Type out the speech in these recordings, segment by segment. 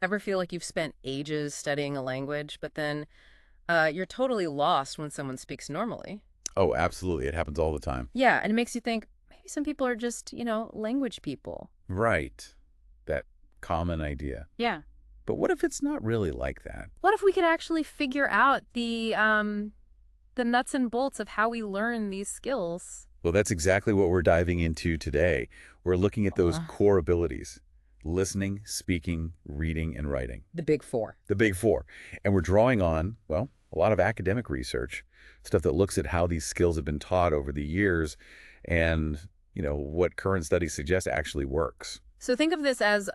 Ever feel like you've spent ages studying a language, but then you're totally lost when someone speaks normally? Oh, absolutely. It happens all the time. Yeah, and it makes you think maybe some people are just, language people. Right. That common idea. Yeah. But what if it's not really like that? What if we could actually figure out the nuts and bolts of how we learn these skills? Well, that's exactly what we're diving into today. We're looking at those Uh, core abilities: listening, speaking, reading, and writing. the big four. The big four. And we're drawing on, well, a lot of academic research, stuff that looks at how these skills have been taught over the years and, what current studies suggest actually works. So think of this as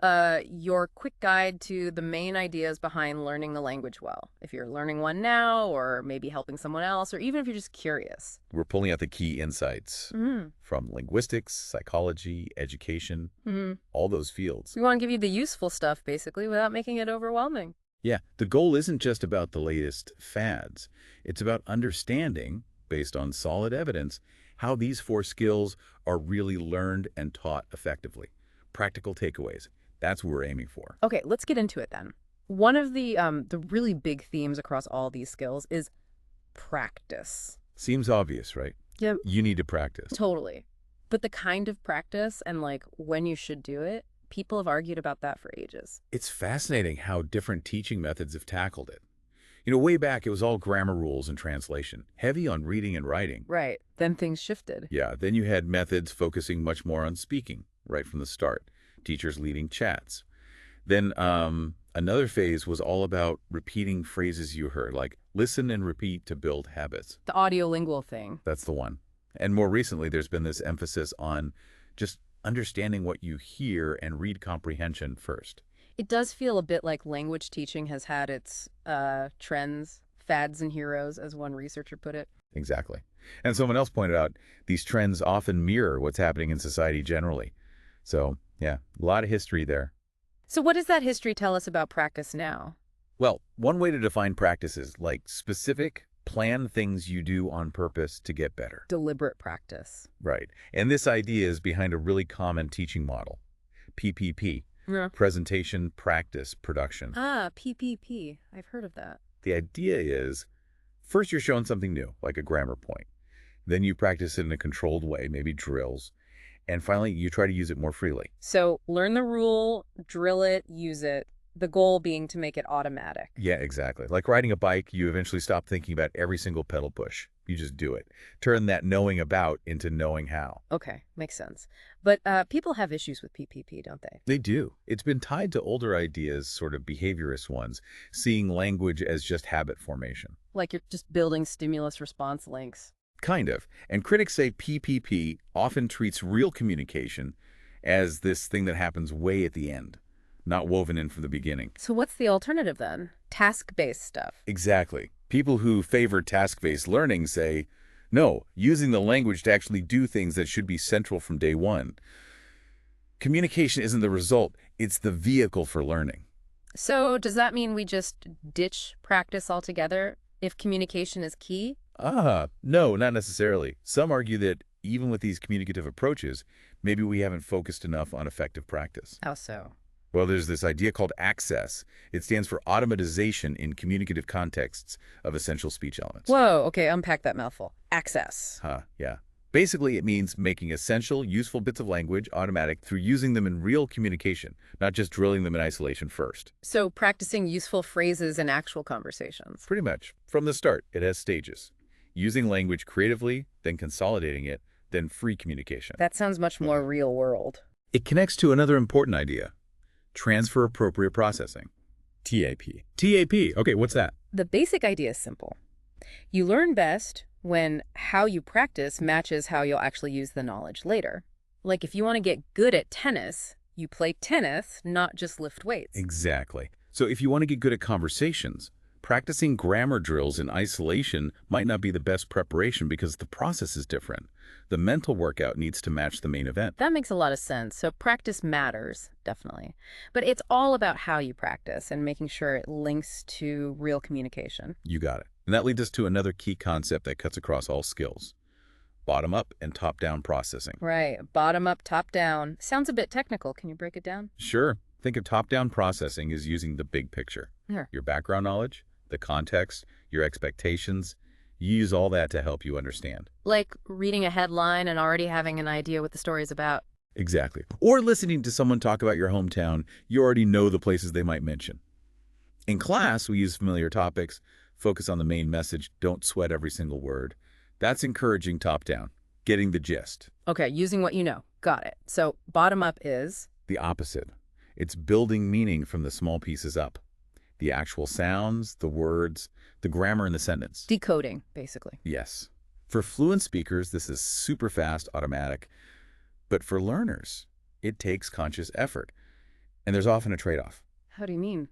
your quick guide to the main ideas behind learning the language well. If you're learning one now, or maybe helping someone else, or even if you're just curious. We're pulling out the key insights Mm-hmm. from linguistics, psychology, education, Mm-hmm. all those fields. We want to give you the useful stuff, basically, without making it overwhelming. Yeah, the goal isn't just about the latest fads. It's about understanding, based on solid evidence, how these four skills are really learned and taught effectively. Practical takeaways. That's what we're aiming for. Okay, let's get into it then. One of the really big themes across all these skills is practice. Seems obvious, right? Yeah, You need to practice. totally. But the kind of practice and like when you should do it, people have argued about that for ages. It's fascinating how different teaching methods have tackled it. Way back, it was all grammar rules and translation, heavy on reading and writing. Right. Then things shifted. Yeah, then you had methods focusing much more on speaking right from the start, teachers leading chats. Then another phase was all about repeating phrases you heard, like listen and repeat to build habits. The audiolingual thing. That's the one. And more recently, there's been this emphasis on just understanding what you hear and read comprehension first. It does feel a bit like language teaching has had its trends, fads, and heroes, as one researcher put it. Exactly. And someone else pointed out these trends often mirror what's happening in society generally. So, yeah, a lot of history there. So what does that history tell us about practice now? Well, one way to define practice is like specific, planned things you do on purpose to get better. Deliberate practice. Right. And this idea is behind a really common teaching model, PPP, Yeah. presentation, practice, production. Ah, PPP. I've heard of that. The idea is first you're shown something new, like a grammar point. Then you practice it in a controlled way, maybe drills. And finally, you try to use it more freely. So learn the rule, drill it, use it. The goal being to make it automatic. Yeah, exactly. Like riding a bike, you eventually stop thinking about every single pedal push. You just do it. Turn that knowing about into knowing how. Okay, makes sense. But people have issues with PPP, don't they? They do. It's been tied to older ideas, sort of behaviorist ones, seeing language as just habit formation. Like you're just building stimulus response links. Kind of. And critics say PPP often treats real communication as this thing that happens way at the end, not woven in from the beginning. So what's the alternative then? Task-based stuff. Exactly. People who favor task-based learning say, no, using the language to actually do things that should be central from day one. Communication isn't the result, it's the vehicle for learning. So does that mean we just ditch practice altogether if communication is key? No, not necessarily. Some argue that even with these communicative approaches, maybe we haven't focused enough on effective practice. How so? Well, there's this idea called access. It stands for automatization in communicative contexts of essential speech elements. Whoa, okay, unpack that mouthful. Access. Yeah. Basically, it means making essential, useful bits of language automatic through using them in real communication, not just drilling them in isolation first. So practicing useful phrases in actual conversations. Pretty much. From the start, it has stages. Using language creatively, then consolidating it, then free communication. That sounds much more real world. It connects to another important idea: transfer appropriate processing. TAP. TAP. Okay, what's that? The basic idea is simple. You learn best when how you practice matches how you'll actually use the knowledge later. Like if you want to get good at tennis, you play tennis, not just lift weights. Exactly. So if you want to get good at conversations, practicing grammar drills in isolation might not be the best preparation because the process is different. The mental workout needs to match the main event. That makes a lot of sense. So practice matters, definitely. But it's all about how you practice and making sure it links to real communication. You got it. And that leads us to another key concept that cuts across all skills: bottom-up and top-down processing. Right. Bottom up, top down. Sounds a bit technical. Can you break it down? Sure. Think of top-down processing as using the big picture. Sure. Your background knowledge, the context, your expectations. You use all that to help you understand. Like reading a headline and already having an idea what the story's about. Exactly. Or listening to someone talk about your hometown, you already know the places they might mention. In class, we use familiar topics, focus on the main message, don't sweat every single word. That's encouraging top-down, getting the gist. Okay, using what you know. Got it. So bottom up is The opposite. It's building meaning from the small pieces up. The actual sounds, the words, the grammar in the sentence. decoding, basically. Yes. For fluent speakers, this is super fast, automatic. But for learners, it takes conscious effort. And there's often a trade-off. How do you mean?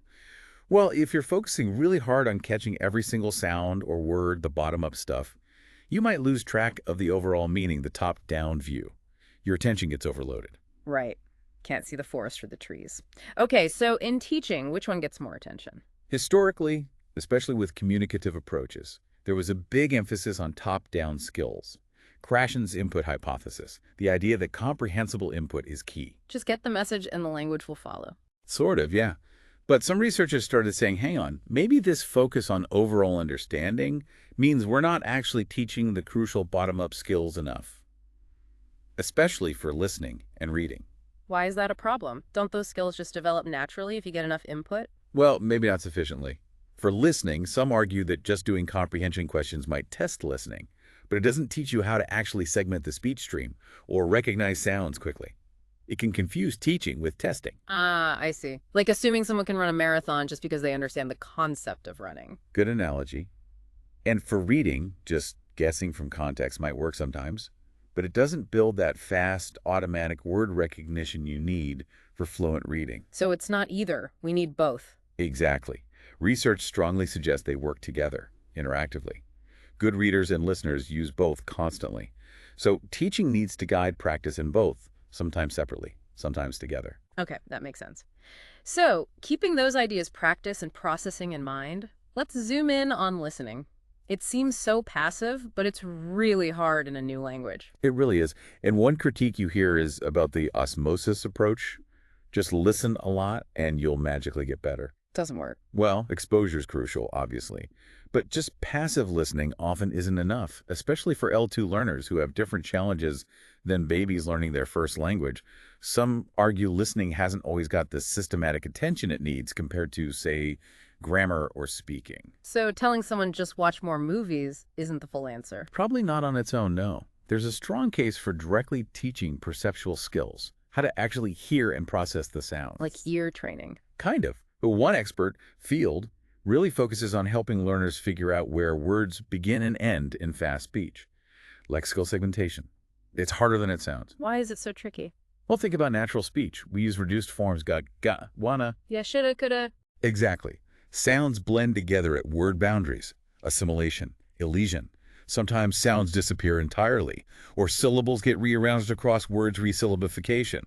Well, if you're focusing really hard on catching every single sound or word, the bottom-up stuff, you might lose track of the overall meaning, the top-down view. Your attention gets overloaded. Right. Can't see the forest for the trees. Okay, so in teaching, which one gets more attention? Historically, especially with communicative approaches, there was a big emphasis on top-down skills. Krashen's input hypothesis, the idea that comprehensible input is key. Just get the message and the language will follow. Sort of, yeah. But some researchers started saying, hang on, maybe this focus on overall understanding means we're not actually teaching the crucial bottom-up skills enough, especially for listening and reading. Why is that a problem? Don't those skills just develop naturally if you get enough input? Well, maybe not sufficiently. For listening, some argue that just doing comprehension questions might test listening, but it doesn't teach you how to actually segment the speech stream or recognize sounds quickly. It can confuse teaching with testing. Ah, I see. Like assuming someone can run a marathon just because they understand the concept of running. Good analogy. And for reading, just guessing from context might work sometimes, but it doesn't build that fast, automatic word recognition you need for fluent reading. So it's not either. We need both. Exactly. Research strongly suggests they work together, interactively. Good readers and listeners use both constantly. So teaching needs to guide practice in both, sometimes separately, sometimes together. Okay, that makes sense. So, keeping those ideas practice and processing in mind, let's zoom in on listening. It seems so passive, but it's really hard in a new language. It really is. And one critique you hear is about the osmosis approach. Just listen a lot and you'll magically get better. Doesn't work. Well, exposure is crucial, obviously. But just passive listening often isn't enough, especially for L2 learners who have different challenges than babies learning their first language. Some argue listening hasn't always got the systematic attention it needs compared to, say, grammar or speaking. So telling someone just watch more movies isn't the full answer. Probably not on its own, no. There's a strong case for directly teaching perceptual skills, how to actually hear and process the sounds. Like ear training. Kind of. But one expert, Field, really focuses on helping learners figure out where words begin and end in fast speech. Lexical segmentation. It's harder than it sounds. Why is it so tricky? Well, think about natural speech. We use reduced forms, got, wanna. Yeah, shoulda, coulda. Exactly. Sounds blend together at word boundaries, assimilation, elision. Sometimes sounds disappear entirely, or syllables get rearranged across words resyllabification.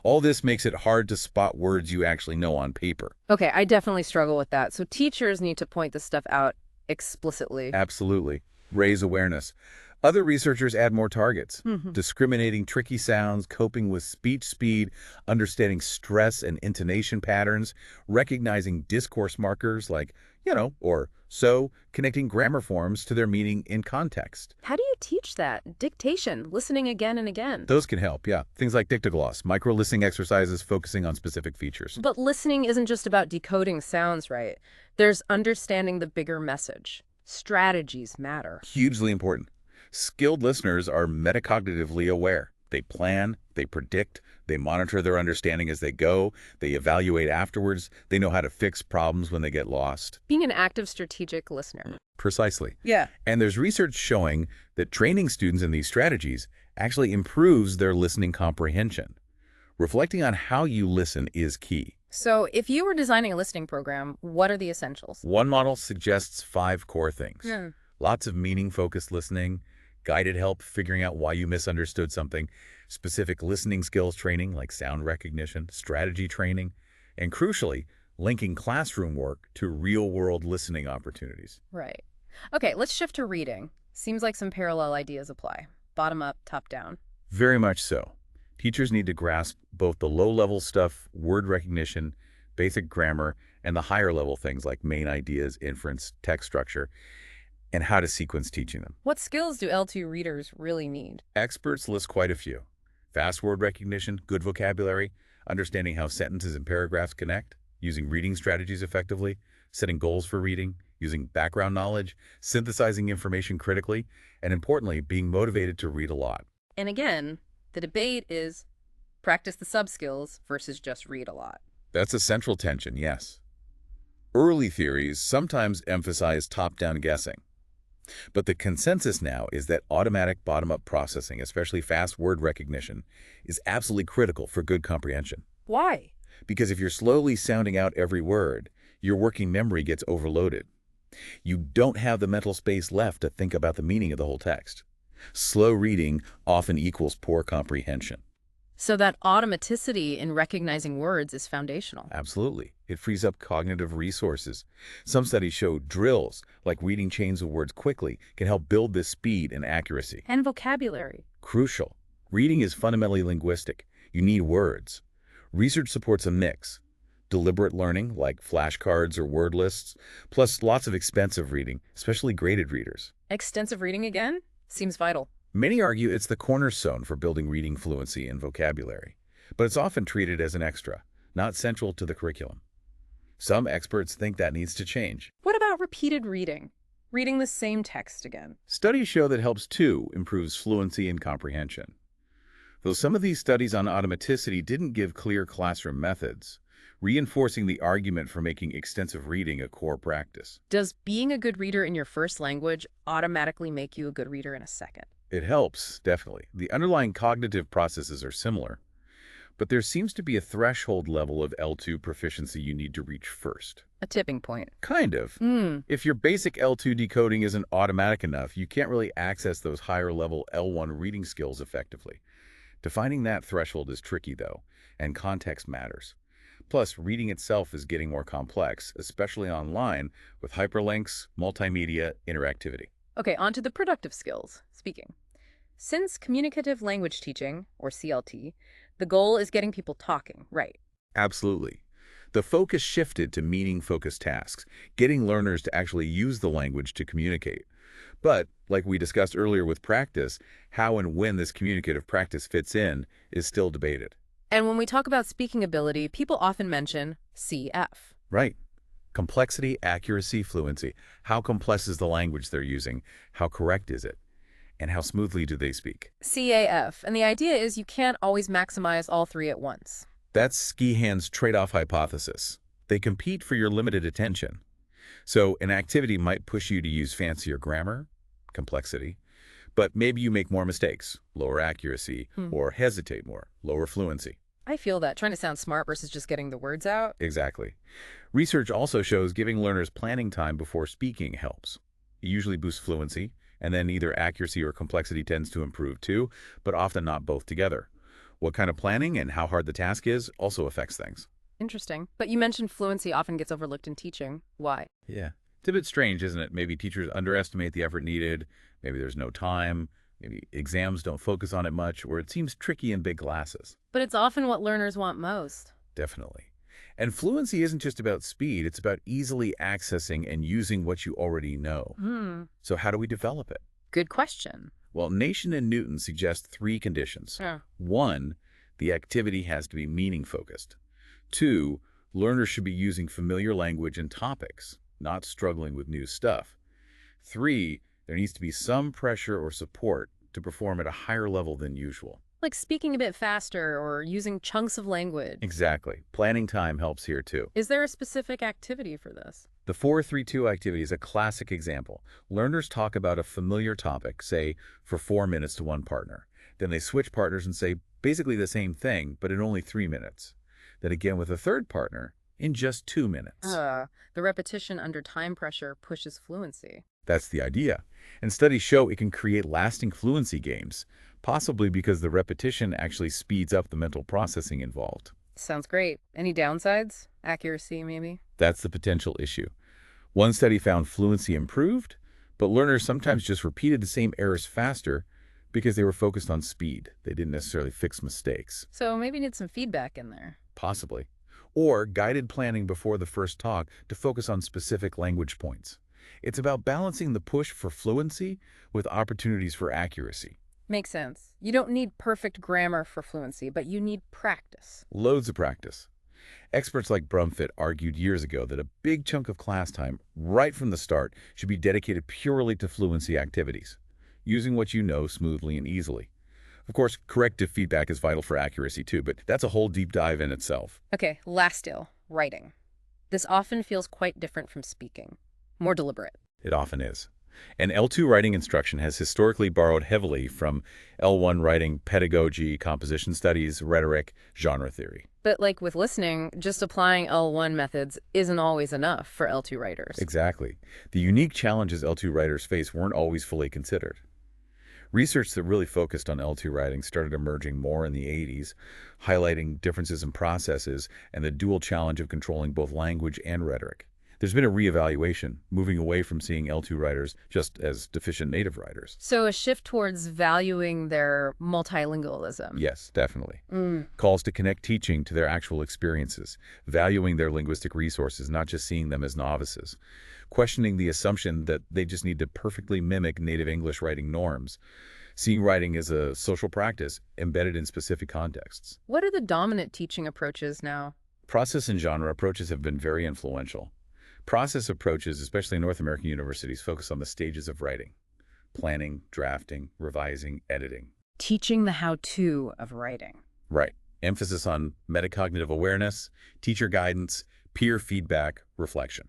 All this makes it hard to spot words you actually know on paper. Okay, I definitely struggle with that. So teachers need to point this stuff out explicitly. Absolutely. Raise awareness. Other researchers add more targets, Mhm. discriminating tricky sounds, coping with speech speed, understanding stress and intonation patterns, recognizing discourse markers like, or so, connecting grammar forms to their meaning in context. How do you teach that? Dictation, listening again and again. Those can help, yeah. Things like dictogloss, micro-listening exercises focusing on specific features. But listening isn't just about decoding sounds, right? There's understanding the bigger message. Strategies matter. Hugely important. Skilled listeners are metacognitively aware. They plan, they predict, they monitor their understanding as they go, they evaluate afterwards, they know how to fix problems when they get lost. Being an active strategic listener. Precisely. Yeah. And there's research showing that training students in these strategies actually improves their listening comprehension. Reflecting on how you listen is key. So if you were designing a listening program, what are the essentials? One model suggests 5 core things. Yeah. Lots of meaning-focused listening, guided help figuring out why you misunderstood something, specific listening skills training like sound recognition, strategy training, and crucially, linking classroom work to real-world listening opportunities. Right. Okay, let's shift to reading. Seems like some parallel ideas apply. Bottom up, top down. Very much so. Teachers need to grasp both the low-level stuff, word recognition, basic grammar, and the higher-level things like main ideas, inference, text structure, and how to sequence teaching them. What skills do L2 readers really need? Experts list quite a few. Fast word recognition, good vocabulary, understanding how sentences and paragraphs connect, using reading strategies effectively, setting goals for reading, using background knowledge, synthesizing information critically, and importantly, being motivated to read a lot. And again, the debate is practice the sub-skills versus just read a lot. That's a central tension, yes. Early theories sometimes emphasize top-down guessing. But the consensus now is that automatic bottom-up processing, especially fast word recognition, is absolutely critical for good comprehension. Why? Because if you're slowly sounding out every word, your working memory gets overloaded. You don't have the mental space left to think about the meaning of the whole text. Slow reading often equals poor comprehension. So that automaticity in recognizing words is foundational. Absolutely. It frees up cognitive resources. Some studies show drills, like reading chains of words quickly, can help build this speed and accuracy. And vocabulary. Crucial. Reading is fundamentally linguistic. You need words. Research supports a mix. Deliberate learning, like flashcards or word lists, plus lots of expensive reading, especially graded readers. Extensive reading again? Seems vital. Many argue it's the cornerstone for building reading fluency and vocabulary, but it's often treated as an extra, not central to the curriculum. Some experts think that needs to change. What about repeated reading? Reading the same text again. Studies show that helps too, improves fluency and comprehension. Though some of these studies on automaticity didn't give clear classroom methods, reinforcing the argument for making extensive reading a core practice. Does being a good reader in your first language automatically make you a good reader in a second? It helps, definitely. The underlying cognitive processes are similar, but there seems to be a threshold level of L2 proficiency you need to reach first. A tipping point. Kind of. If your basic L2 decoding isn't automatic enough, you can't really access those higher-level L1 reading skills effectively. Defining that threshold is tricky, though, and context matters. Plus, reading itself is getting more complex, especially online, with hyperlinks, multimedia, interactivity. Okay, on to the productive skills. Speaking. Since communicative language teaching, or CLT, the goal is getting people talking, right? Absolutely. The focus shifted to meaning-focused tasks, getting learners to actually use the language to communicate. But, like we discussed earlier with practice, how and when this communicative practice fits in is still debated. And when we talk about speaking ability, people often mention CF. Right. Complexity, accuracy, fluency. How complex is the language they're using? How correct is it? And how smoothly do they speak? CAF. And the idea is you can't always maximize all three at once. That's Skihan's trade-off hypothesis. They compete for your limited attention. So an activity might push you to use fancier grammar, complexity, but maybe you make more mistakes, lower accuracy, or hesitate more, lower fluency. I feel that, trying to sound smart versus just getting the words out. Exactly. Research also shows giving learners planning time before speaking helps. It usually boosts fluency, and then either accuracy or complexity tends to improve too, but often not both together. What kind of planning and how hard the task is also affects things. Interesting. But you mentioned fluency often gets overlooked in teaching. Why? Yeah. It's a bit strange, isn't it? Maybe teachers underestimate the effort needed, maybe there's no time, maybe exams don't focus on it much, or it seems tricky in big classes. But it's often what learners want most. Definitely. And fluency isn't just about speed, it's about easily accessing and using what you already know. So how do we develop it? Good question. Well, Nation and Newton suggest 3 conditions. 1, the activity has to be meaning-focused. 2, learners should be using familiar language and topics, not struggling with new stuff. 3, there needs to be some pressure or support to perform at a higher level than usual. Like speaking a bit faster or using chunks of language. Exactly. Planning time helps here too. Is there a specific activity for this? The 4-3-2 activity is a classic example. Learners talk about a familiar topic, say, for 4 minutes to one partner. Then they switch partners and say basically the same thing, but in only 3 minutes. Then again with a third partner in just 2 minutes. The repetition under time pressure pushes fluency. That's the idea. And studies show it can create lasting fluency gains, possibly because the repetition actually speeds up the mental processing involved. Sounds great. Any downsides? Accuracy, maybe? That's the potential issue. One study found fluency improved, but learners sometimes just repeated the same errors faster Because they were focused on speed. They didn't necessarily fix mistakes. So maybe need some feedback in there. Possibly. Or guided planning before the first talk to focus on specific language points. It's about balancing the push for fluency with opportunities for accuracy. Makes sense. You don't need perfect grammar for fluency, but you need practice. Loads of practice. Experts like Brumfitt argued years ago that a big chunk of class time, right from the start, should be dedicated purely to fluency activities, using what you know smoothly and easily. Of course, corrective feedback is vital for accuracy too, but that's a whole deep dive in itself. Okay, last still, writing. This often feels quite different from speaking. More deliberate. It often is. And L2 writing instruction has historically borrowed heavily from L1 writing pedagogy, composition studies, rhetoric, genre theory. But like with listening, just applying L1 methods isn't always enough for L2 writers. Exactly. The unique challenges L2 writers face weren't always fully considered. Research that really focused on L2 writing started emerging more in the 80s, highlighting differences in processes and the dual challenge of controlling both language and rhetoric. There's been a reevaluation, moving away from seeing L2 writers just as deficient native writers. So a shift towards valuing their multilingualism. Yes, definitely. Calls to connect teaching to their actual experiences, valuing their linguistic resources, not just seeing them as novices, questioning the assumption that they just need to perfectly mimic native English writing norms, seeing writing as a social practice embedded in specific contexts. What are the dominant teaching approaches now? Process and genre approaches have been very influential. Process approaches, especially in North American universities, focus on the stages of writing: planning, drafting, revising, editing. Teaching the how-to of writing. Right. Emphasis on metacognitive awareness, teacher guidance, peer feedback, reflection.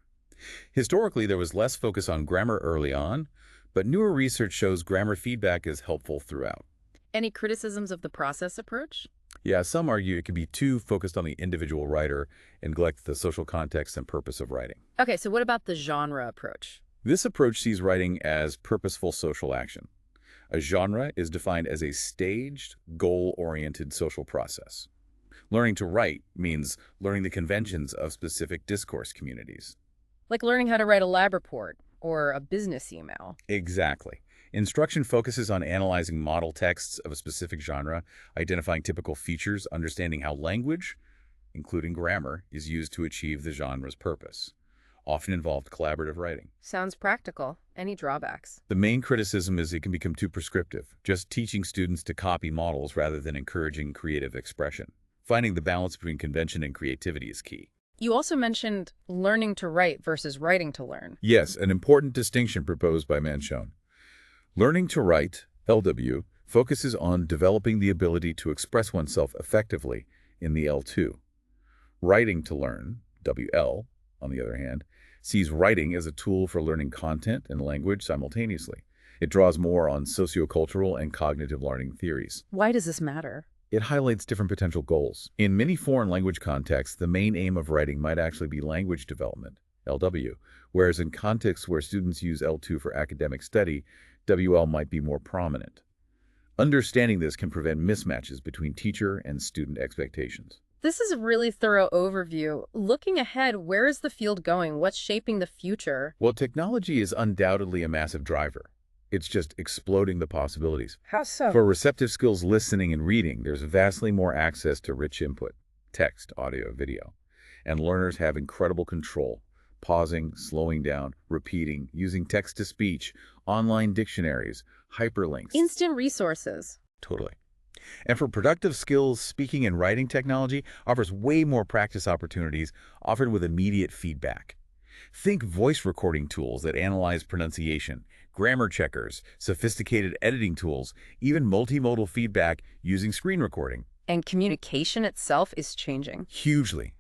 Historically, there was less focus on grammar early on, but newer research shows grammar feedback is helpful throughout. Any criticisms of the process approach? Yeah, some argue it can be too focused on the individual writer and neglect the social context and purpose of writing. Okay, so what about the genre approach? This approach sees writing as purposeful social action. A genre is defined as a staged, goal-oriented social process. Learning to write means learning the conventions of specific discourse communities. Like learning how to write a lab report or a business email. Exactly. Instruction focuses on analyzing model texts of a specific genre, identifying typical features, understanding how language, including grammar, is used to achieve the genre's purpose. Often involved collaborative writing. Sounds practical. Any drawbacks? The main criticism is it can become too prescriptive, just teaching students to copy models rather than encouraging creative expression. Finding the balance between convention and creativity is key. You also mentioned learning to write versus writing to learn. Yes, an important distinction proposed by Manchone. Learning to write, LW, focuses on developing the ability to express oneself effectively in the L2. Writing to learn, WL, on the other hand, sees writing as a tool for learning content and language simultaneously. It draws more on sociocultural and cognitive learning theories. Why does this matter? It highlights different potential goals. In many foreign language contexts, the main aim of writing might actually be language development, LW, whereas in contexts where students use L2 for academic study, WL might be more prominent. Understanding this can prevent mismatches between teacher and student expectations. This is a really thorough overview. Looking ahead, where is the field going? What's shaping the future? Well, technology is undoubtedly a massive driver. It's just exploding the possibilities. How so? For receptive skills listening and reading, there's vastly more access to rich input, text, audio, video, and learners have incredible control. Pausing, slowing down, repeating, using text-to-speech, online dictionaries, hyperlinks. Instant resources. Totally. And for productive skills, speaking and writing technology offers way more practice opportunities offered with immediate feedback. Think voice recording tools that analyze pronunciation, grammar checkers, sophisticated editing tools, even multimodal feedback using screen recording. And communication itself is changing. Hugely.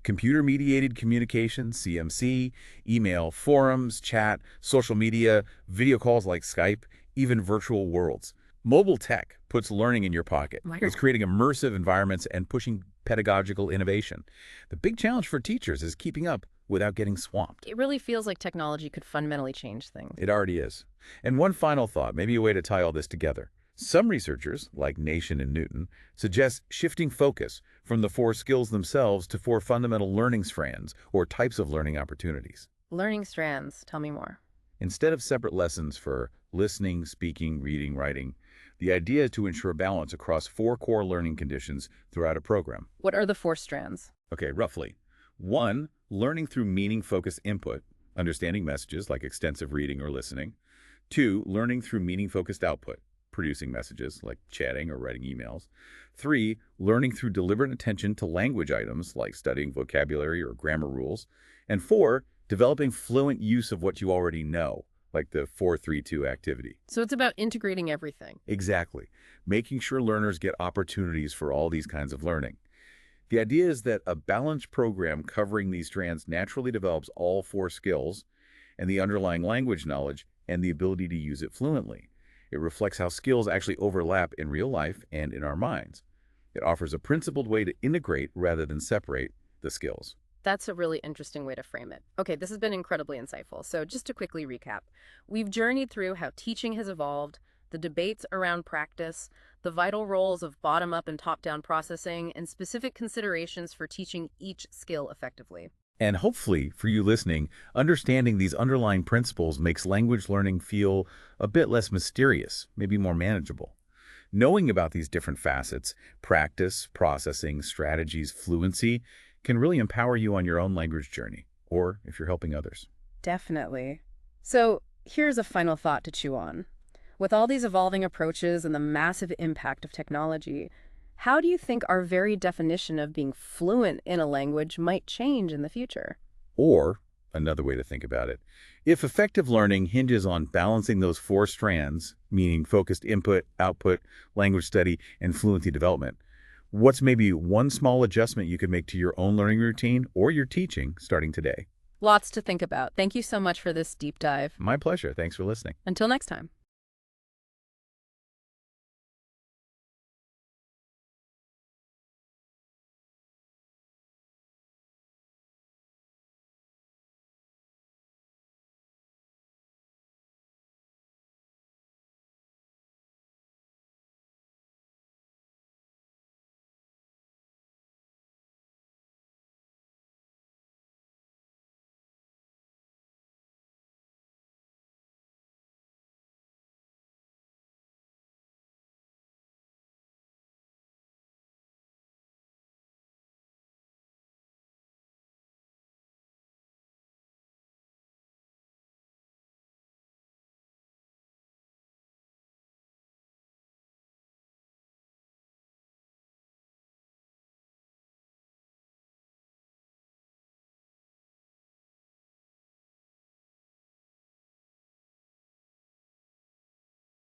Computer-mediated communication, CMC, email, forums, chat, social media, video calls like Skype, even virtual worlds. Mobile tech puts learning in your pocket. It's creating immersive environments and pushing pedagogical innovation. The big challenge for teachers is keeping up without getting swamped. It really feels like technology could fundamentally change things. It already is. And one final thought, maybe a way to tie all this together. Some researchers, like Nation and Newton, suggest shifting focus from the 4 skills themselves to 4 fundamental learning strands or types of learning opportunities. Learning strands. Tell me more. Instead of separate lessons for listening, speaking, reading, writing, The idea is to ensure balance across 4 core learning conditions throughout a program. What are the 4 strands? Okay, roughly. 1, learning through meaning-focused input, understanding messages like extensive reading or listening. 2, learning through meaning-focused output, producing messages like chatting or writing emails. 3, learning through deliberate attention to language items like studying vocabulary or grammar rules. And 4, developing fluent use of what you already know, like the 4-3-2 activity. So it's about integrating everything. Exactly. Making sure learners get opportunities for all these kinds of learning. The idea is that a balanced program covering these strands naturally develops all 4 skills and the underlying language knowledge and the ability to use it fluently. It reflects how skills actually overlap in real life and in our minds. It offers a principled way to integrate rather than separate the skills. That's a really interesting way to frame it. Okay, this has been incredibly insightful. So just to quickly recap, we've journeyed through how teaching has evolved, the debates around practice, the vital roles of bottom-up and top-down processing, and specific considerations for teaching each skill effectively. And hopefully, for you listening, understanding these underlying principles makes language learning feel a bit less mysterious, maybe more manageable. Knowing about these different facets, practice, processing, strategies, fluency, can really empower you on your own language journey, or if you're helping others. Definitely. So here's a final thought to chew on. With all these evolving approaches and the massive impact of technology, how do you think our very definition of being fluent in a language might change in the future? Or, another way to think about it, if effective learning hinges on balancing those 4 strands, meaning focused input, output, language study, and fluency development, what's maybe one small adjustment you could make to your own learning routine or your teaching starting today? Lots to think about. Thank you so much for this deep dive. My pleasure. Thanks for listening. Until next time.